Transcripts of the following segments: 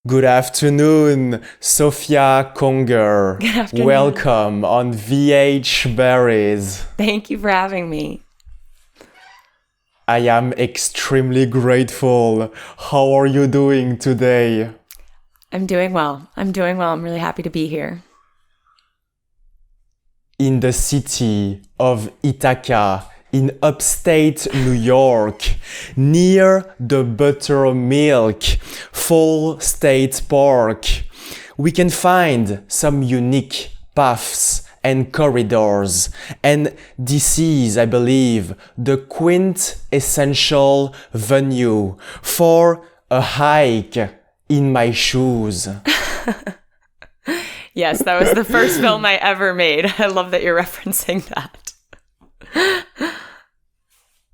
Good afternoon, Sophia Conger. Good afternoon. Welcome on VH Berries. Thank you for having me. I am extremely grateful. How are you doing today? I'm doing well. I'm really happy to be here. In the city of Ithaca, in upstate New York, near the Buttermilk Fall State Park, we can find some unique paths and corridors. And this is, I believe, the quintessential venue for a hike in my shoes. Yes, that was the first film I ever made. I love that you're referencing that.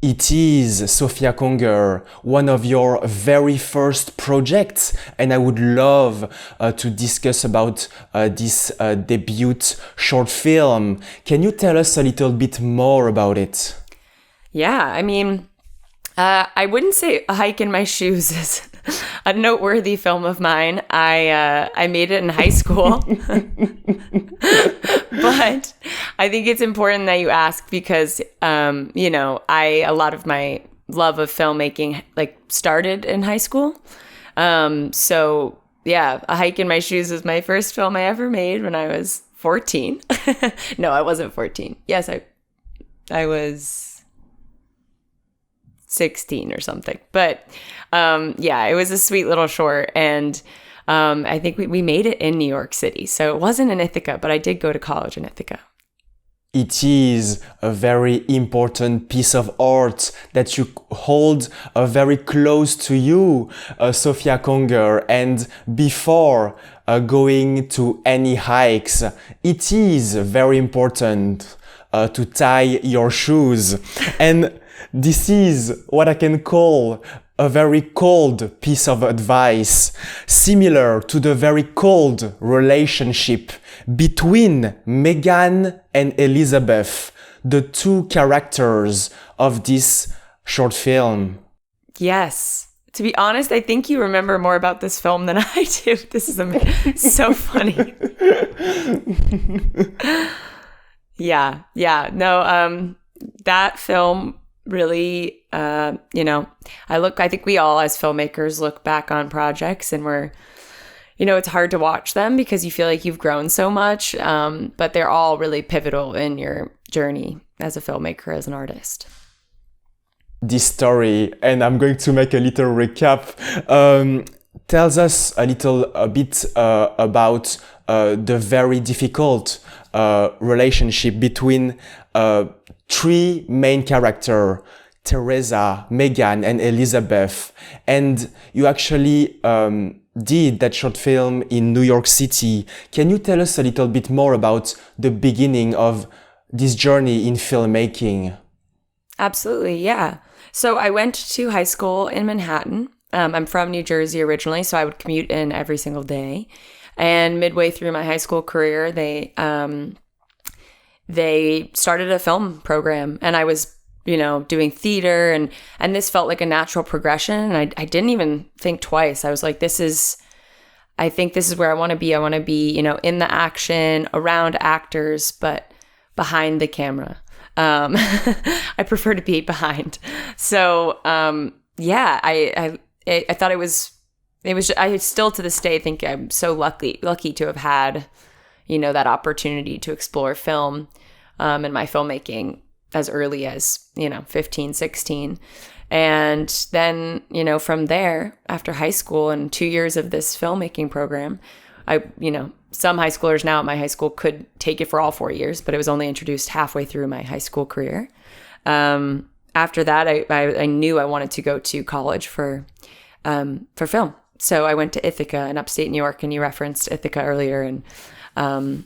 It is, Sophia Conger, one of your very first projects, and I would love to discuss about this debut short film. Can you tell us a little bit more about it? Yeah, I wouldn't say A Hike in My Shoes is a noteworthy film of mine. I made it in high school. But I think it's important that you ask because, a lot of my love of filmmaking started in high school. So yeah, A Hike in My Shoes was my first film I ever made when I was 14. No, I wasn't 14. Yes, I was 16 or something. But it was a sweet little short, and I think we made it in New York City. So it wasn't in Ithaca, but I did go to college in Ithaca. It is a very important piece of art that you hold very close to you, Sophia Conger. And before going to any hikes, it is very important to tie your shoes. And this is what I can call a very cold piece of advice, similar to the very cold relationship between Megan and Elizabeth, the two characters of this short film. Yes. To be honest, I think you remember more about this film than I do. This is so funny. That film really, I think we all as filmmakers look back on projects and it's hard to watch them because you feel like you've grown so much, but they're all really pivotal in your journey as a filmmaker, as an artist. This story, and I'm going to make a little recap, tells us a bit about the very difficult relationship between three main characters, Teresa, Megan, and Elizabeth. And you actually did that short film in New York City. Can you tell us a little bit more about the beginning of this journey in filmmaking? Absolutely, yeah. So I went to high school in Manhattan. I'm from New Jersey originally, so I would commute in every single day. And midway through my high school career, they started a film program, and I was, doing theater, and this felt like a natural progression. And I didn't even think twice. I was like, I think this is where I want to be. I want to be, in the action, around actors, but behind the camera. I prefer to be behind. So, I thought it was, I still to this day think I'm so lucky to have had, that opportunity to explore film, and my filmmaking as early as, 15, 16. And then, from there, after high school and 2 years of this filmmaking program, some high schoolers now at my high school could take it for all 4 years, but it was only introduced halfway through my high school career. After that, I knew I wanted to go to college for film. So I went to Ithaca in upstate New York, and you referenced Ithaca earlier, and all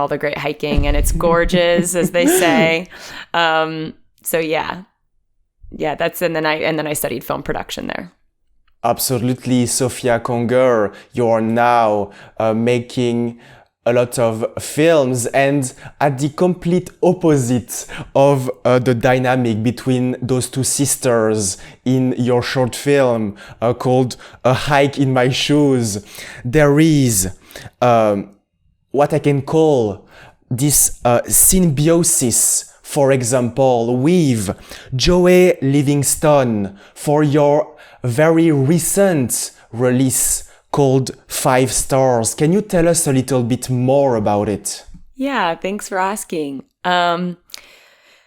the great hiking, and it's gorgeous, as they say. And then I studied film production there. Absolutely, Sophia Conger. You are now making a lot of films, and at the complete opposite of the dynamic between those two sisters in your short film called A Hike in My Shoes, there is what I can call this symbiosis, for example, with Joey Livingston for your very recent release called 5 Stars. Can you tell us a little bit more about it? Yeah, thanks for asking.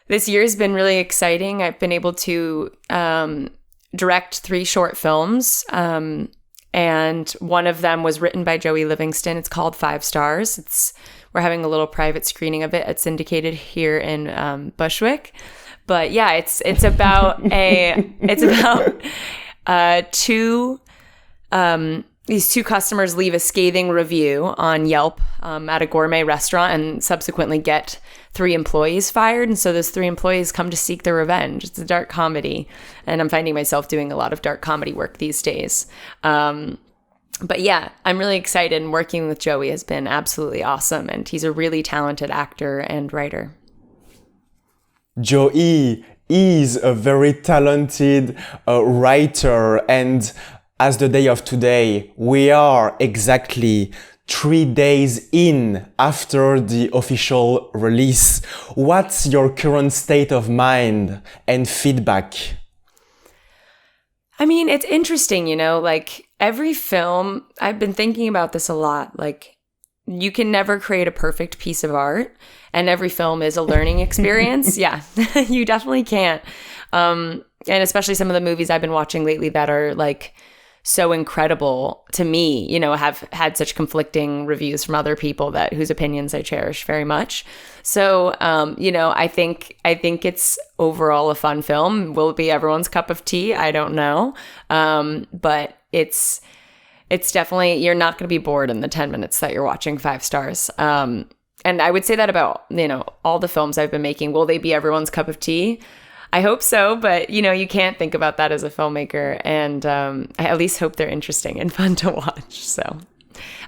This year has been really exciting. I've been able to direct 3 short films, and one of them was written by Joey Livingston. It's called 5 Stars. We're having a little private screening of it. It's syndicated here in Bushwick. But yeah, it's about these 2 customers leave a scathing review on Yelp at a gourmet restaurant and subsequently get 3 employees fired. And so those 3 employees come to seek their revenge. It's a dark comedy. And I'm finding myself doing a lot of dark comedy work these days. But yeah, I'm really excited, and working with Joey has been absolutely awesome. And he's a really talented actor and writer. Joey is a very talented writer, and as the day of today, we are exactly 3 days in after the official release. What's your current state of mind and feedback? I mean, it's interesting, like every film, I've been thinking about this a lot. Like, you can never create a perfect piece of art, and every film is a learning experience. Yeah, you definitely can't. And especially some of the movies I've been watching lately that are like so incredible to me, have had such conflicting reviews from other people whose opinions I cherish very much. So, I think it's overall a fun film. Will it be everyone's cup of tea? I don't know. But it's definitely, you're not going to be bored in the 10 minutes that you're watching 5 Stars. And I would say that about, all the films I've been making. Will they be everyone's cup of tea? I hope so, but you can't think about that as a filmmaker, and I at least hope they're interesting and fun to watch. So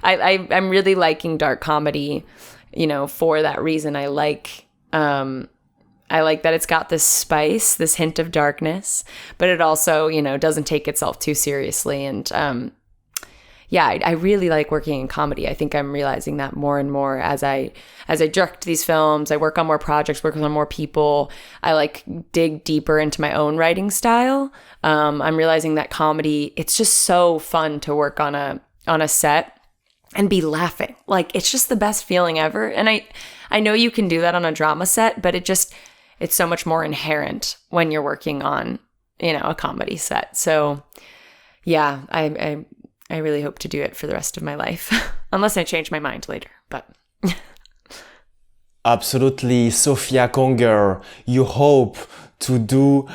I'm really liking dark comedy, for that reason. I like that it's got this spice, this hint of darkness, but it also, doesn't take itself too seriously. And I really like working in comedy. I think I'm realizing that more and more as I direct these films. I work on more projects, work with more people. I dig deeper into my own writing style. I'm realizing that comedy, it's just so fun to work on a set and be laughing. Like, it's just the best feeling ever. And I know you can do that on a drama set, but it's so much more inherent when you're working on, a comedy set. So yeah, I really hope to do it for the rest of my life, unless I change my mind later, but... Absolutely, Sophia Conger, you hope to do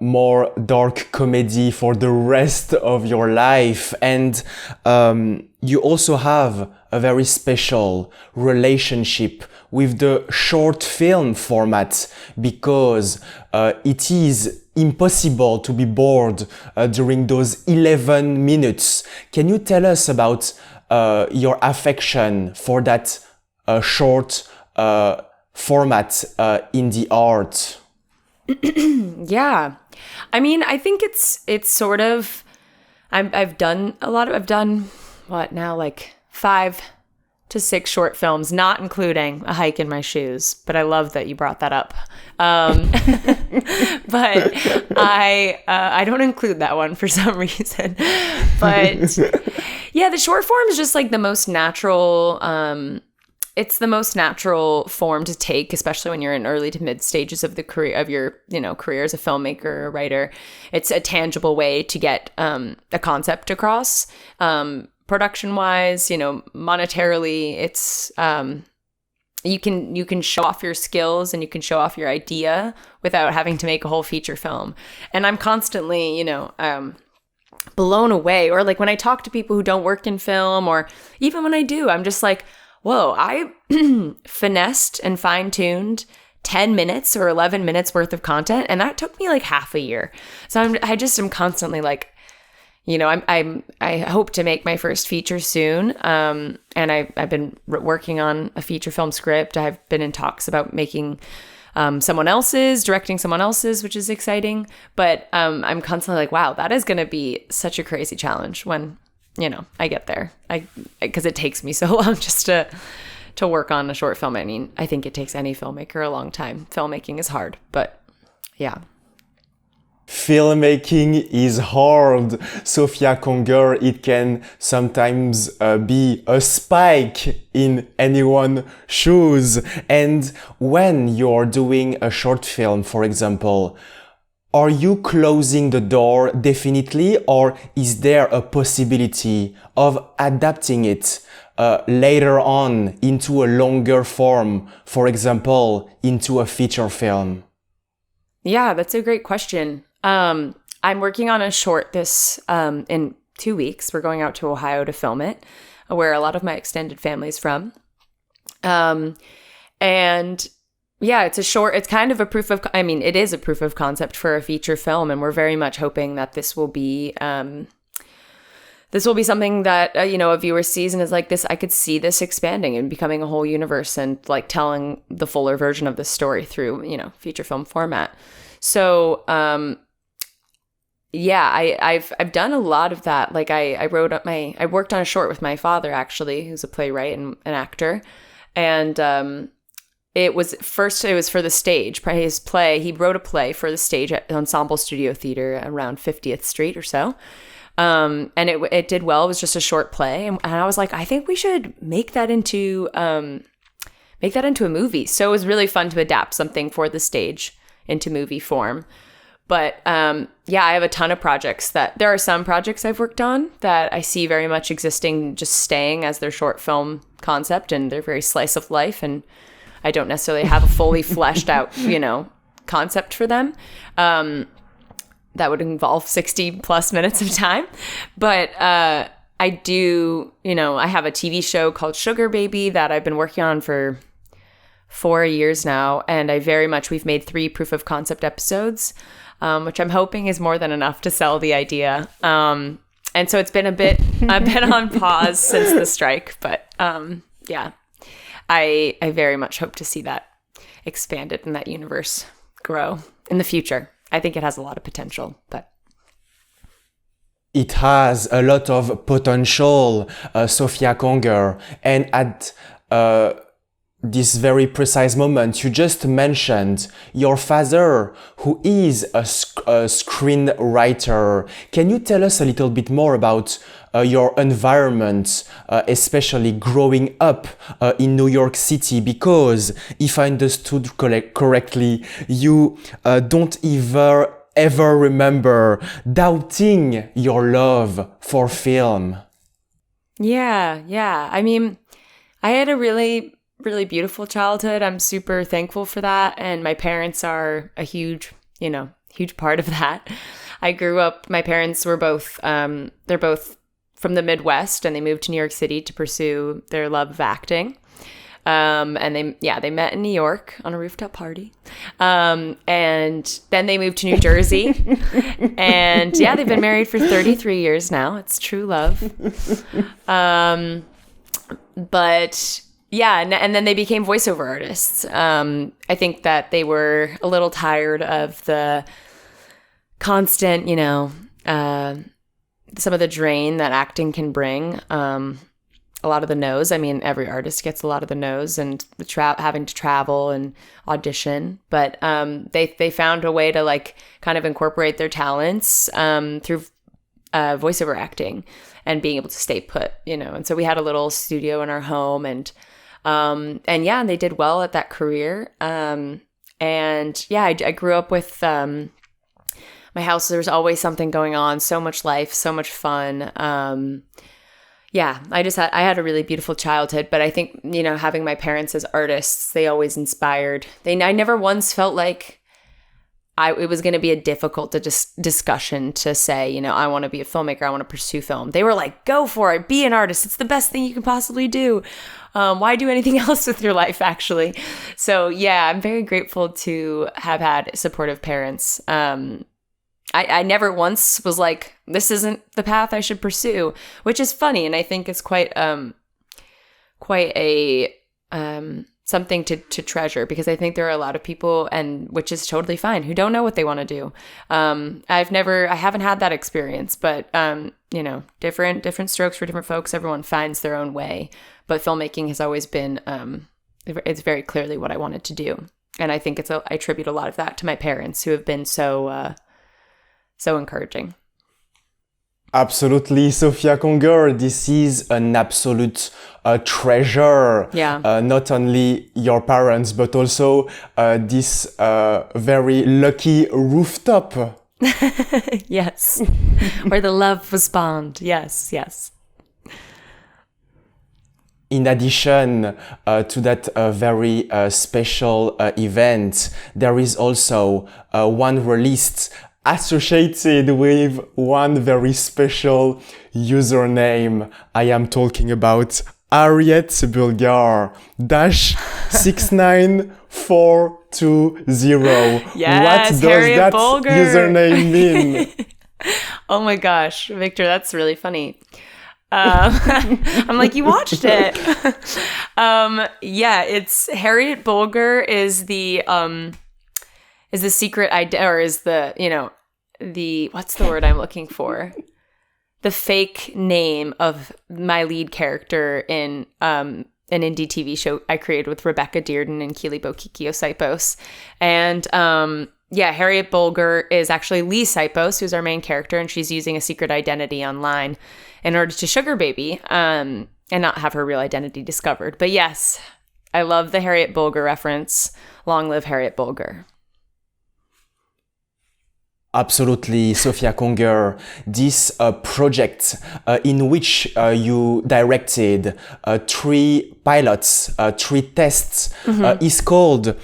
more dark comedy for the rest of your life, and you also have a very special relationship with the short film format, because it is impossible to be bored during those 11 minutes. Can you tell us about your affection for that short format in the art? Yeah. I mean, I think it's sort of, I've done what now, like 5 to 6 short films, not including A Hike in My Shoes, but I love that you brought that up. But I don't include that one for some reason. But yeah, the short form is just like the most natural, it's the most natural form to take, especially when you're in early to mid stages of the career of your, career as a filmmaker or a writer. It's a tangible way to get a concept across. Production wise, monetarily, it's you can show off your skills and you can show off your idea without having to make a whole feature film. And I'm constantly, blown away. Or like when I talk to people who don't work in film, or even when I do, I'm just like, whoa, I finessed and fine-tuned 10 minutes or 11 minutes worth of content, and that took me like half a year. So I just am constantly like, I hope to make my first feature soon. And I've been working on a feature film script. I've been in talks about making directing someone else's, which is exciting. But I'm constantly like, wow, that is going to be such a crazy challenge when, I get there. Because it takes me so long just to work on a short film. I mean, I think it takes any filmmaker a long time. Filmmaking is hard, but yeah. Filmmaking is hard, Sophia Conger. It can sometimes be a spike in anyone's shoes. And when you're doing a short film, for example, are you closing the door definitely, or is there a possibility of adapting it later on into a longer form, for example, into a feature film? Yeah, that's a great question. I'm working on a short in 2 weeks. We're going out to Ohio to film it, where a lot of my extended family is from. And yeah, it's a short, it's kind of it is a proof of concept for a feature film. And we're very much hoping that this will be something that, a viewer sees and is like, this, I could see this expanding and becoming a whole universe and like telling the fuller version of the story through, feature film format. So, yeah, I've done a lot of that. Like I worked on a short with my father, actually, who's a playwright and an actor. And, it was for the stage, his play. He wrote a play for the stage at Ensemble Studio Theater around 50th Street or so. And it did well. It was just a short play. And I was like, I think we should make that into a movie. So it was really fun to adapt something for the stage into movie form. But yeah, I have a ton of projects there are some projects I've worked on that I see very much existing, just staying as their short film concept, and they're very slice of life. And I don't necessarily have a fully fleshed out, concept for them. That would involve 60 plus minutes of time. But I do, I have a TV show called Sugar Baby that I've been working on for 4 years now. And we've made 3 proof of concept episodes, which I'm hoping is more than enough to sell the idea. And so it's been a bit on pause since the strike, but yeah, I very much hope to see that expanded and that universe grow in the future. I think it has a lot of potential, but it has a lot of potential, Sophia Conger. And at this very precise moment, you just mentioned your father, who is a screenwriter. Can you tell us a little bit more about your environment, especially growing up in New York City? Because if I understood correctly, you don't ever remember doubting your love for film. Yeah. I mean, I had a really beautiful childhood. I'm super thankful for that. And my parents are a huge part of that. I grew up, my parents were both, they're both from the Midwest, and they moved to New York City to pursue their love of acting. And they met in New York on a rooftop party. And then they moved to New Jersey. And yeah, they've been married for 33 years now. It's true love. But yeah, and then they became voiceover artists. I think that they were a little tired of the constant, some of the drain that acting can bring. A lot of the no's. I mean, every artist gets a lot of the no's, and having to travel and audition. But they found a way to like kind of incorporate their talents through voiceover acting and being able to stay put, And so we had a little studio in our home, and yeah, they did well at that career. And yeah, I grew up with my house. There was always something going on, so much life, so much fun. Yeah, I had a really beautiful childhood, but I think, having my parents as artists, they always inspired. I never once felt like it was going to be a difficult discussion to say, I want to be a filmmaker. I want to pursue film. They were like, go for it. Be an artist. It's the best thing you can possibly do. Why do anything else with your life, actually? So yeah, I'm very grateful to have had supportive parents. I never once was like, this isn't the path I should pursue, which is funny. And I think it's quite a something to treasure, because I think there are a lot of people, and which is totally fine, who don't know what they want to do. I haven't had that experience, but different strokes for different folks. Everyone finds their own way, but filmmaking has always been, it's very clearly what I wanted to do. And I think I attribute a lot of that to my parents, who have been so encouraging. Absolutely, Sophia Conger, this is an absolute treasure. Yeah. Not only your parents, but also this very lucky rooftop. Yes. Where the love was spawned. Yes, yes. In addition to that very special event, there is also one released associated with one very special username. I am talking about Harriet Bulgar -69420. Yes, what does Harriet that Bulgar. username mean? Oh my gosh, Victor, that's really funny. I'm like, you watched it. Yeah, it's Harriet Bulgar is the secret idea, or is the, what's the word I'm looking for? The fake name of my lead character in an indie TV show I created with Rebecca Dearden and Kilibo Kikio-Saipos. And Harriet Bulgar is actually Lee Saipos, who's our main character, and she's using a secret identity online in order to sugar baby and not have her real identity discovered. But yes, I love the Harriet Bulgar reference. Long live Harriet Bulgar. Absolutely, Sophia Conger. This project in which you directed 3 pilots, 3 tests, is called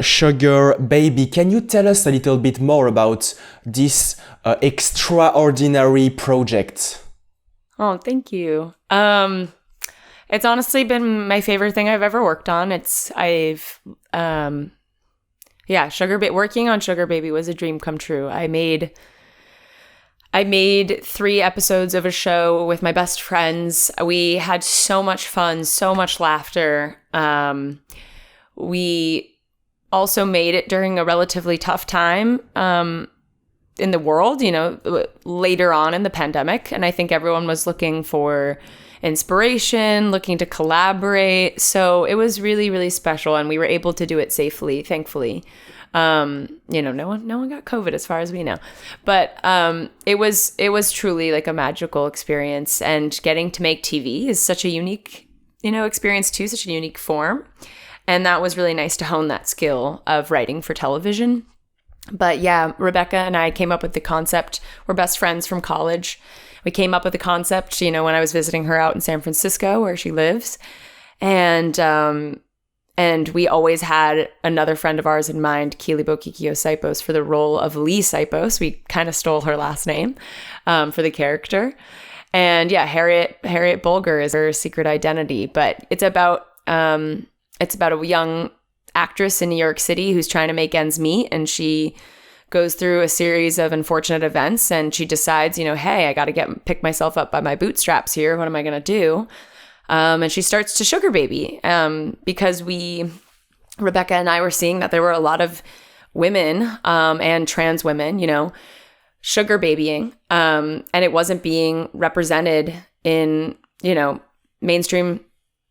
Sugar Baby. Can you tell us a little bit more about this extraordinary project? Oh, thank you. It's honestly been my favorite thing I've ever worked on. Working on Sugar Baby was a dream come true. I made 3 episodes of a show with my best friends. We had so much fun, so much laughter. We also made it during a relatively tough time in the world, later on in the pandemic. And I think everyone was looking for inspiration, looking to collaborate. So it was really, really special, and we were able to do it safely, thankfully. No one got COVID as far as we know, but it was truly like a magical experience. And getting to make TV is such a unique, experience too, such a unique form. And that was really nice to hone that skill of writing for television. But yeah, Rebecca and I came up with the concept. We're best friends from college. We came up with the concept, when I was visiting her out in San Francisco where she lives. And we always had another friend of ours in mind, Kilibo Kikio-Saipos, for the role of Lee Saipos. We kind of stole her last name for the character. And yeah, Harriet Bulgar is her secret identity. But it's about a young actress in New York City who's trying to make ends meet, and she goes through a series of unfortunate events, and she decides, hey, I got to pick myself up by my bootstraps here. What am I going to do? And she starts to sugar baby because Rebecca and I were seeing that there were a lot of women and trans women, sugar babying, and it wasn't being represented in, mainstream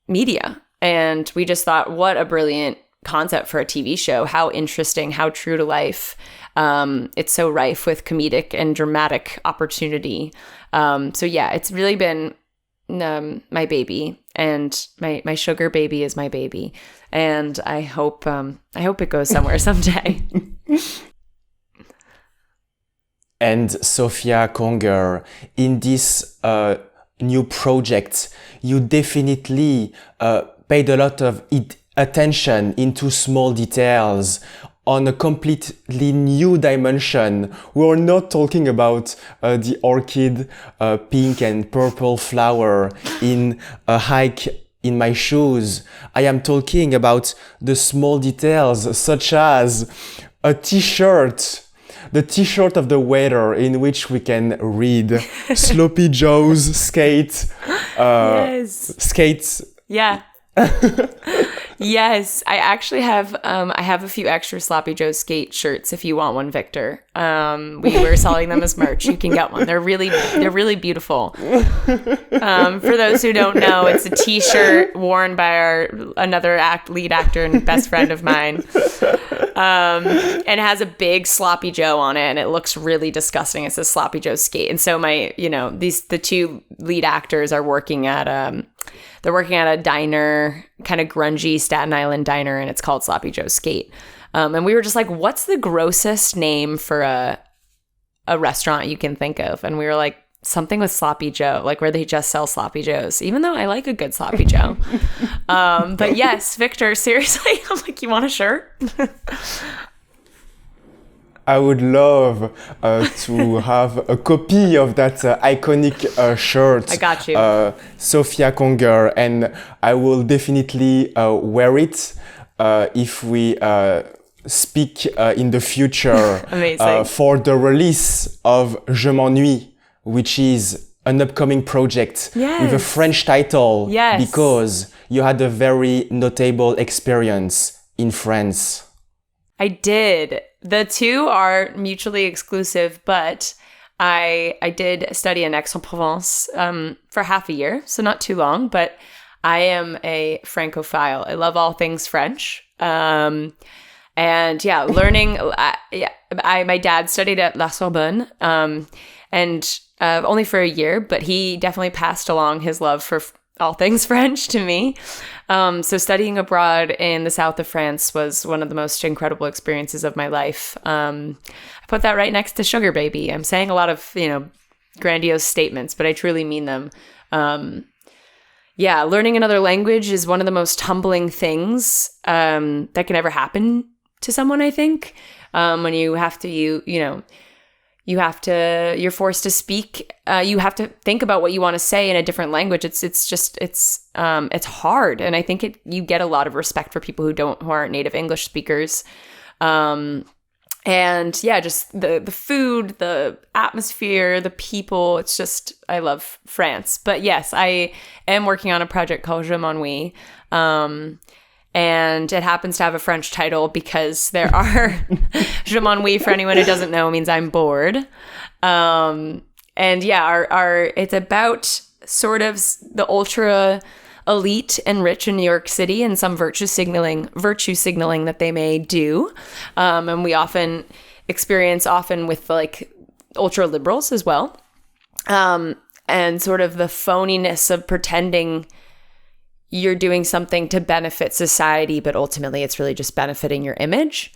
media. And we just thought, what a brilliant concept for a TV show. How interesting, how true to life. It's so rife with comedic and dramatic opportunity. So yeah, it's really been my baby, and my sugar baby is my baby. And I hope it goes somewhere someday. And Sophia Conger, in this new project, you definitely paid a lot of attention into small details on a completely new dimension. We're not talking about the orchid pink and purple flower in a hike in my shoes. I am talking about the small details, such as a t-shirt the t-shirt of the waiter in which we can read Sloppy Joe's skate. Yes. Skates. Yeah. Yes, I actually have I have a few extra Sloppy Joe skate shirts if you want one, Victor. We were selling them as merch. You can get one. They're really beautiful. For those who don't know, it's a t-shirt worn by another lead actor and best friend of mine. And it has a big Sloppy Joe on it, and it looks really disgusting. It says Sloppy Joe skate. And so the two lead actors are working at they're working at a diner, kind of grungy Staten Island diner, and it's called Sloppy Joe Skate. And we were just like, what's the grossest name for a restaurant you can think of? And we were like, something with Sloppy Joe, like where they just sell Sloppy Joes, even though I like a good Sloppy Joe. But yes, Victor, seriously, I'm like, you want a shirt? I would love to have a copy of that iconic shirt. I got you. Sophia Conger, and I will definitely wear it if we speak in the future. Amazing. For the release of Je m'ennuie, which is an upcoming project with a French title. Yes. Because you had a very notable experience in France. I did. The two are mutually exclusive, but I did study in Aix-en-Provence for half a year, so not too long, but I am a Francophile. I love all things French. And yeah, learning, my dad studied at La Sorbonne, and only for a year, but he definitely passed along his love for all things French to me. So studying abroad in the south of France was one of the most incredible experiences of my life. I put that right next to Sugar Baby. I'm saying a lot of, grandiose statements, but I truly mean them. Learning another language is one of the most humbling things that can ever happen to someone, I think. When you have to, you're forced to speak. You have to think about what you want to say in a different language. It's hard. And I think you get a lot of respect for people who aren't native English speakers. Just the food, the atmosphere, the people, I love France. But yes, I am working on a project called Je m'ennuie. And it happens to have a French title because there are Je m'ennuie, for anyone who doesn't know, means I'm bored. It's about sort of the ultra elite and rich in New York City and some virtue signaling that they may do. And we often experience with like ultra liberals as well. And sort of the phoniness of pretending you're doing something to benefit society, but ultimately it's really just benefiting your image.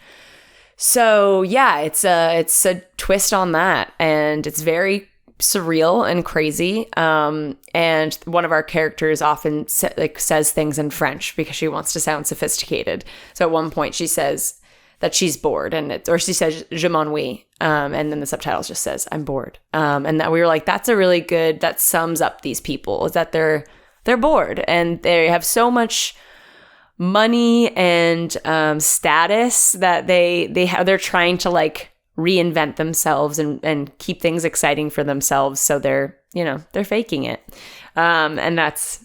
So yeah, it's a twist on that, and it's very surreal and crazy. And one of our characters often says things in French because she wants to sound sophisticated. So at one point she says that she's bored, or she says je m'ennuie, and then the subtitles just says I'm bored. And that we were like, that sums up these people, is that they're bored and they have so much money and status that they're trying to like reinvent themselves and keep things exciting for themselves. So they're faking it. And it's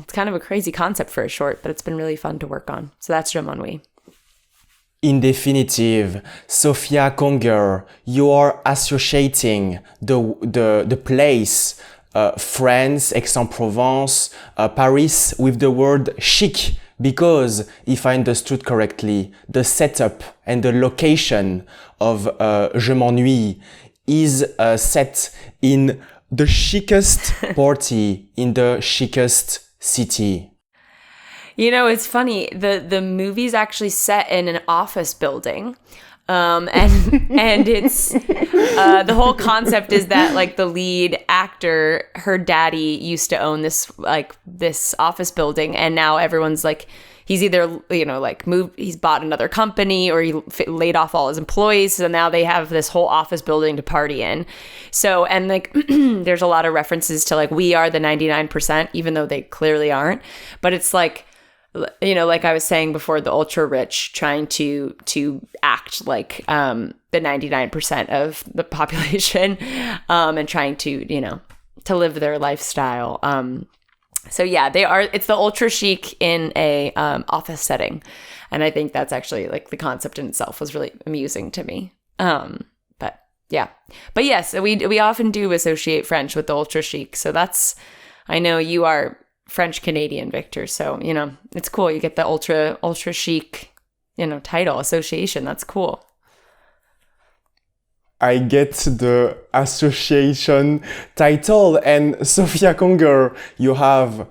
kind of a crazy concept for a short, but it's been really fun to work on. So that's Je m'ennuie. In definitive, Sophia Conger, you are associating the place France, Aix-en-Provence, Paris with the word chic, because if I understood correctly, the setup and the location of Je m'ennuie is set in the chicest party in the chicest city. It's funny. The movie's actually set in an office building. And it's the whole concept is that like the lead actor, her daddy used to own this office building, and now everyone's like, he's either moved, he's bought another company, or he laid off all his employees, so now they have this whole office building to party in. So, and like there's a lot of references to like we are the 99%, even though they clearly aren't, but it's like you know, like I was saying before, the ultra rich trying to act like the 99% of the population, and trying to, you know, to live their lifestyle. So yeah, it's the ultra chic in a office setting. And I think that's actually, like, the concept in itself was really amusing to me. But yeah. But yes, we often do associate French with the ultra chic. So I know you are French Canadian, Victor. So, you know, it's cool. You get the ultra chic, you know, title association. That's cool. I get the association title. And Sophia Conger, you have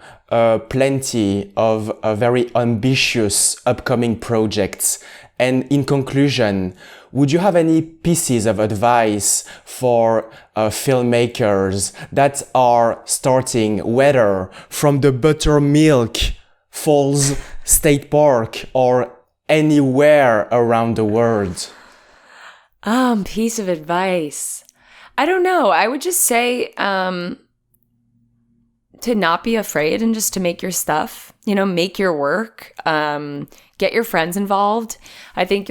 plenty of very ambitious upcoming projects. And in conclusion, would you have any pieces of advice for filmmakers that are starting, whether from the Buttermilk Falls State Park or anywhere around the world? Piece of advice. I don't know. I would just say to not be afraid and just to make your stuff, you know, make your work, get your friends involved. I think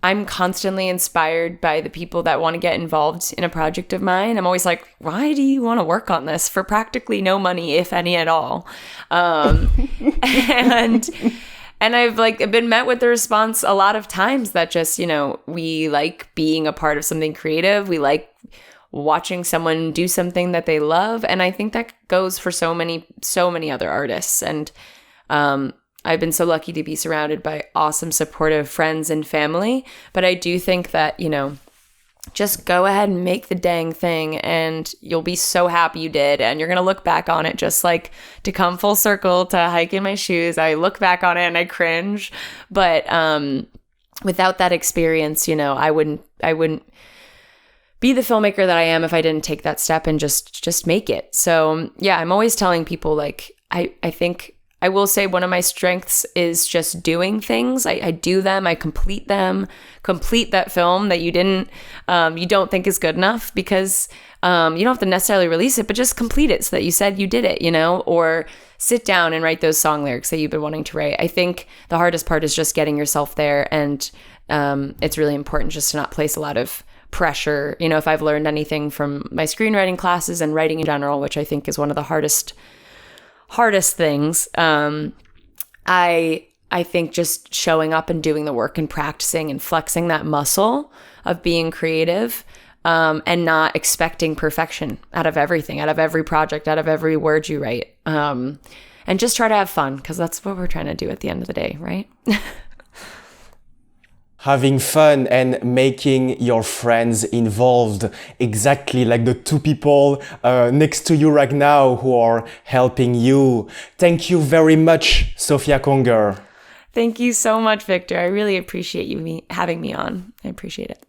I'm constantly inspired by the people that want to get involved in a project of mine. I'm always like, why do you want to work on this for practically no money, if any at all? And I've been met with the response a lot of times that just, you know, we like being a part of something creative. We like watching someone do something that they love. And I think that goes for so many other artists. And I've been so lucky to be surrounded by awesome, supportive friends and family. But I do think that, you know, just go ahead and make the dang thing and you'll be so happy you did. And you're going to look back on it, just like to come full circle to Hike in My Shoes. I look back on it and I cringe. But without that experience, you know, I wouldn't be the filmmaker that I am if I didn't take that step and just make it. So yeah, I'm always telling people, like, I think I will say one of my strengths is just doing things. I do them, I complete them, complete that film that you don't think is good enough, because you don't have to necessarily release it, but just complete it so that you said you did it, you know, or sit down and write those song lyrics that you've been wanting to write. I think the hardest part is just getting yourself there. And it's really important just to not place a lot of pressure. You know, if I've learned anything from my screenwriting classes and writing in general, which I think is one of the hardest things, I think just showing up and doing the work and practicing and flexing that muscle of being creative, and not expecting perfection out of everything, out of every project, out of every word you write, and just try to have fun, because that's what we're trying to do at the end of the day, right? Having fun and making your friends involved, exactly like the two people next to you right now who are helping you. Thank you very much, Sophia Conger. Thank you so much, Victor. I really appreciate you having me on. I appreciate it.